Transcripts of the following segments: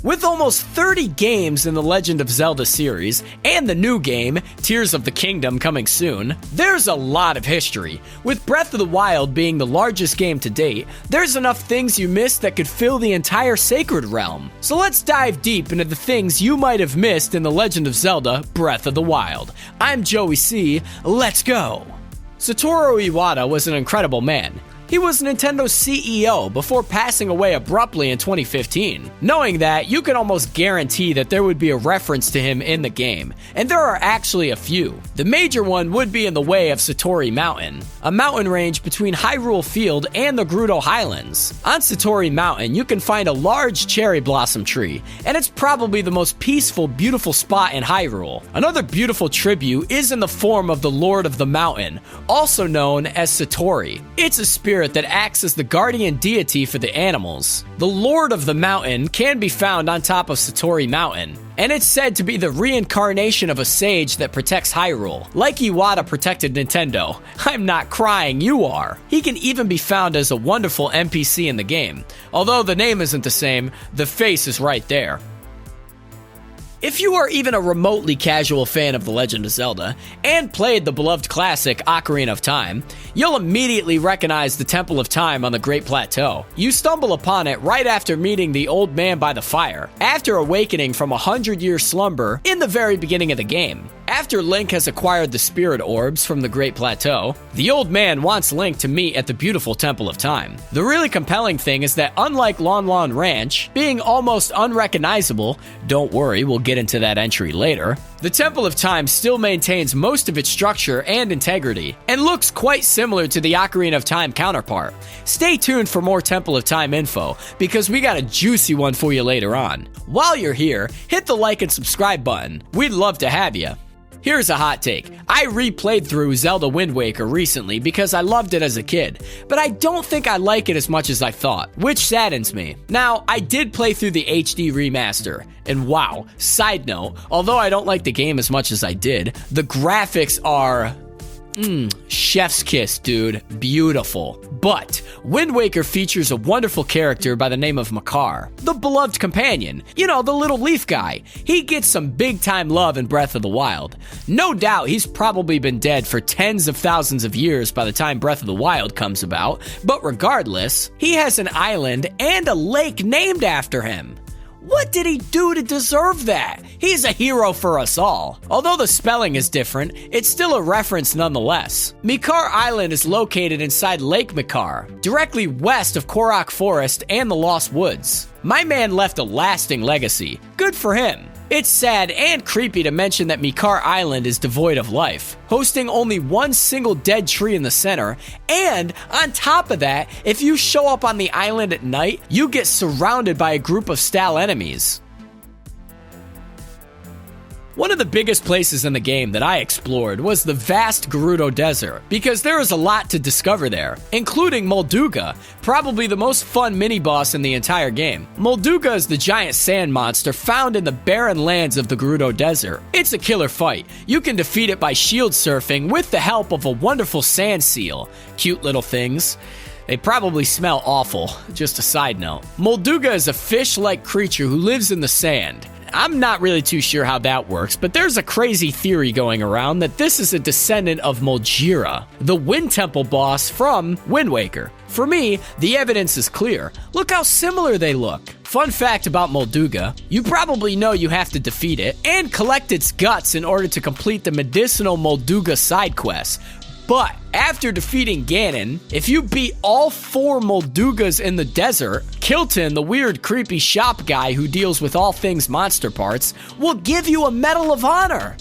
With almost 30 games in the Legend of Zelda series, and the new game, Tears of the Kingdom, coming soon, there's a lot of history. With Breath of the Wild being the largest game to date, there's enough things you missed that could fill the entire Sacred Realm. So let's dive deep into the things you might have missed in the Legend of Zelda Breath of the Wild. I'm Joey C. Let's go! Satoru Iwata was an incredible man. He was Nintendo's CEO before passing away abruptly in 2015. Knowing that, you could almost guarantee that there would be a reference to him in the game, and there are actually a few. The major one would be in the way of Satori Mountain, a mountain range between Hyrule Field and the Gerudo Highlands. On Satori Mountain, you can find a large cherry blossom tree, and it's probably the most peaceful, beautiful spot in Hyrule. Another beautiful tribute is in the form of the Lord of the Mountain, also known as Satori. It's a spirit that acts as the guardian deity for the animals. The Lord of the Mountain can be found on top of Satori Mountain, and it's said to be the reincarnation of a sage that protects Hyrule. Like Iwata protected Nintendo. I'm not crying, you are. He can even be found as a wonderful NPC in the game. Although the name isn't the same, the face is right there. If you are even a remotely casual fan of The Legend of Zelda, and played the beloved classic Ocarina of Time, you'll immediately recognize the Temple of Time on the Great Plateau. You stumble upon it right after meeting the old man by the fire, after awakening from a 100-year slumber in the very beginning of the game. After Link has acquired the Spirit Orbs from the Great Plateau, the old man wants Link to meet at the beautiful Temple of Time. The really compelling thing is that unlike Lon Lon Ranch, being almost unrecognizable, don't worry, we'll get into that entry later, the Temple of Time still maintains most of its structure and integrity, and looks quite similar to the Ocarina of Time counterpart. Stay tuned for more Temple of Time info, because we got a juicy one for you later on. While you're here, hit the like and subscribe button. We'd love to have you. Here's a hot take. I replayed through Zelda Wind Waker recently because I loved it as a kid, but I don't think I like it as much as I thought, which saddens me. Now, I did play through the HD remaster, and wow, side note, although I don't like the game as much as I did, the graphics are... chef's kiss, dude. Beautiful. But Wind Waker features a wonderful character by the name of Makaar, the beloved companion. You know, the little leaf guy. He gets some big-time love in Breath of the Wild. No doubt he's probably been dead for tens of thousands of years by the time Breath of the Wild comes about, but regardless, he has an island and a lake named after him. What did he do to deserve that? He's a hero for us all. Although the spelling is different, it's still a reference nonetheless. Makaar Island is located inside Lake Makaar, directly west of Korok Forest and the Lost Woods. My man left a lasting legacy. Good for him. It's sad and creepy to mention that Makaar Island is devoid of life, hosting only one single dead tree in the center, and on top of that, if you show up on the island at night, you get surrounded by a group of stale enemies. One of the biggest places in the game that I explored was the vast Gerudo Desert, because there is a lot to discover there, including Molduga, probably the most fun mini-boss in the entire game. Molduga is the giant sand monster found in the barren lands of the Gerudo Desert. It's a killer fight. You can defeat it by shield surfing with the help of a wonderful sand seal. Cute little things. They probably smell awful, just a side note. Molduga is a fish-like creature who lives in the sand. I'm not really too sure how that works, but there's a crazy theory going around that this is a descendant of Molgira, the Wind Temple boss from Wind Waker. For me, the evidence is clear. Look how similar they look. Fun fact about Molduga, you probably know you have to defeat it and collect its guts in order to complete the medicinal Molduga side quests. But after defeating Ganon, if you beat all 4 Moldugas in the desert, Kilton, the weird creepy shop guy who deals with all things monster parts, will give you a Medal of Honor.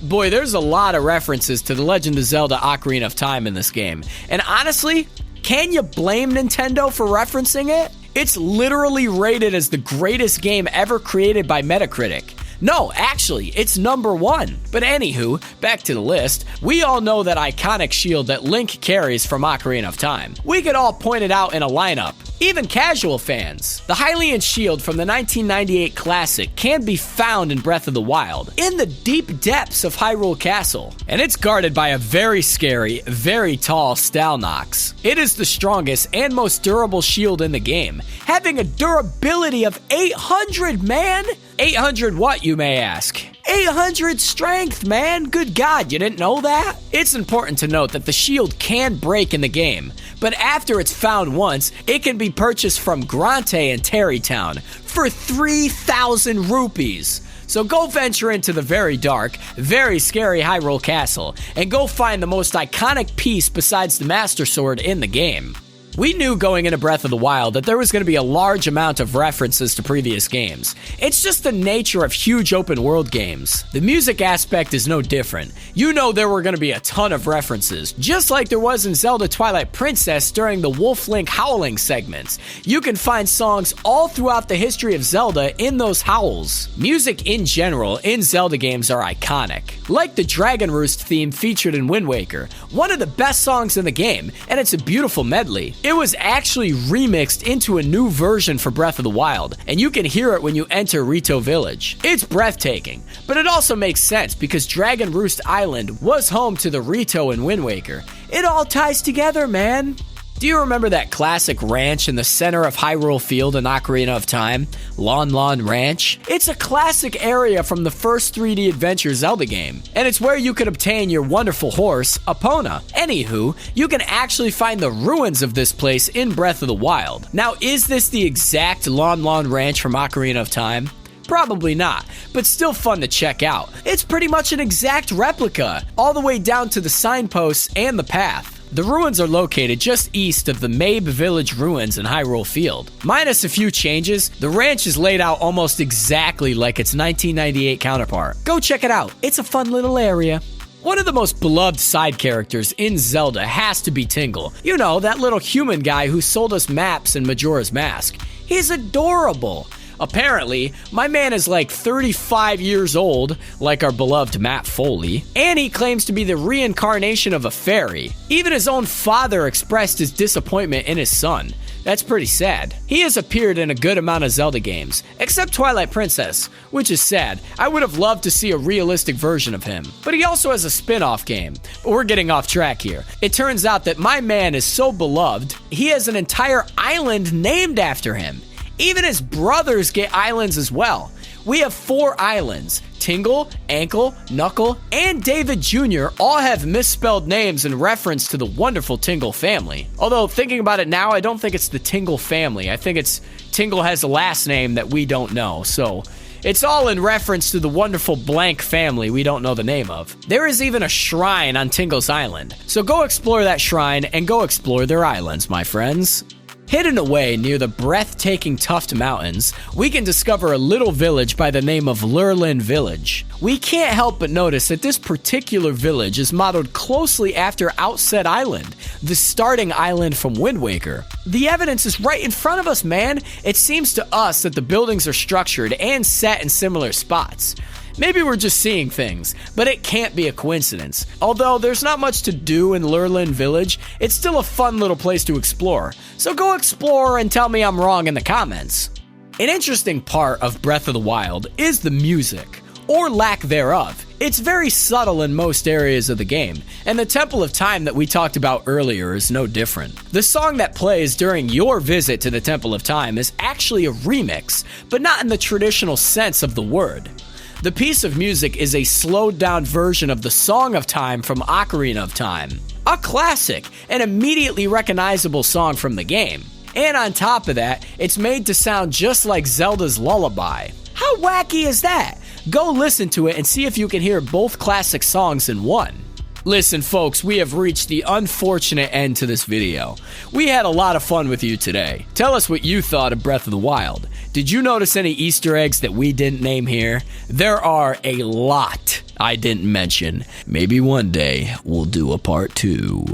Boy, there's a lot of references to The Legend of Zelda Ocarina of Time in this game. And honestly, can you blame Nintendo for referencing it? It's literally rated as the greatest game ever created by Metacritic. No, actually, it's number 1. But anywho, back to the list, we all know that iconic shield that Link carries from Ocarina of Time. We could all point it out in a lineup. even casual fans. The Hylian Shield from the 1998 classic can be found in Breath of the Wild, in the deep depths of Hyrule Castle, and it's guarded by a very scary, very tall Stalnox. It is the strongest and most durable shield in the game, having a durability of 800, man! 800 what, you may ask? 800 strength, man! Good God, you didn't know that? It's important to note that the shield can break in the game, but after it's found once, it can be purchased from Grante in Terrytown for 3,000 rupees. So go venture into the very dark, very scary Hyrule Castle, and go find the most iconic piece besides the Master Sword in the game. We knew going into Breath of the Wild that there was going to be a large amount of references to previous games. It's just the nature of huge open world games. The music aspect is no different. You know there were going to be a ton of references, just like there was in Zelda Twilight Princess during the Wolf Link howling segments. You can find songs all throughout the history of Zelda in those howls. Music in general in Zelda games are iconic, like the Dragon Roost theme featured in Wind Waker, one of the best songs in the game, and it's a beautiful medley. It was actually remixed into a new version for Breath of the Wild, and you can hear it when you enter Rito Village. It's breathtaking, but it also makes sense because Dragon Roost Island was home to the Rito in Wind Waker. It all ties together, man. Do you remember that classic ranch in the center of Hyrule Field in Ocarina of Time? Lon Lon Ranch? It's a classic area from the first 3D Adventure Zelda game, and it's where you could obtain your wonderful horse, Epona. Anywho, you can actually find the ruins of this place in Breath of the Wild. Now, is this the exact Lon Lon Ranch from Ocarina of Time? Probably not, but still fun to check out. It's pretty much an exact replica, all the way down to the signposts and the path. The ruins are located just east of the Mabe Village ruins in Hyrule Field. Minus a few changes, the ranch is laid out almost exactly like its 1998 counterpart. Go check it out, it's a fun little area. One of the most beloved side characters in Zelda has to be Tingle. You know, that little human guy who sold us maps in Majora's Mask. He's adorable. Apparently, my man is like 35 years old, like our beloved Matt Foley, and he claims to be the reincarnation of a fairy. Even his own father expressed his disappointment in his son. That's pretty sad. He has appeared in a good amount of Zelda games, except Twilight Princess, which is sad. I would have loved to see a realistic version of him. But he also has a spin-off game. But we're getting off track here. It turns out that my man is so beloved, he has an entire island named after him. Even his brothers get islands as well. We have 4 islands. Tingle, Ankle, Knuckle, and David Jr. all have misspelled names in reference to the wonderful Tingle family. Although, thinking about it now, I don't think it's the Tingle family. I think it's Tingle has a last name that we don't know, so it's all in reference to the wonderful blank family we don't know the name of. There is even a shrine on Tingle's Island, so go explore that shrine and go explore their islands, my friends. Hidden away near the breathtaking Tuft Mountains, we can discover a little village by the name of Lurelin Village. We can't help but notice that this particular village is modeled closely after Outset Island, the starting island from Wind Waker. The evidence is right in front of us, man. It seems to us that the buildings are structured and set in similar spots. Maybe we're just seeing things, but it can't be a coincidence. Although there's not much to do in Lurelin Village, it's still a fun little place to explore. So go explore and tell me I'm wrong in the comments. An interesting part of Breath of the Wild is the music, or lack thereof. It's very subtle in most areas of the game, and the Temple of Time that we talked about earlier is no different. The song that plays during your visit to the Temple of Time is actually a remix, but not in the traditional sense of the word. The piece of music is a slowed down version of the Song of Time from Ocarina of Time. A classic, an immediately recognizable song from the game. And on top of that, it's made to sound just like Zelda's Lullaby. How wacky is that? Go listen to it and see if you can hear both classic songs in one. Listen folks, we have reached the unfortunate end to this video. We had a lot of fun with you today. Tell us what you thought of Breath of the Wild. Did you notice any Easter eggs that we didn't name here? There are a lot I didn't mention. Maybe one day we'll do a part 2.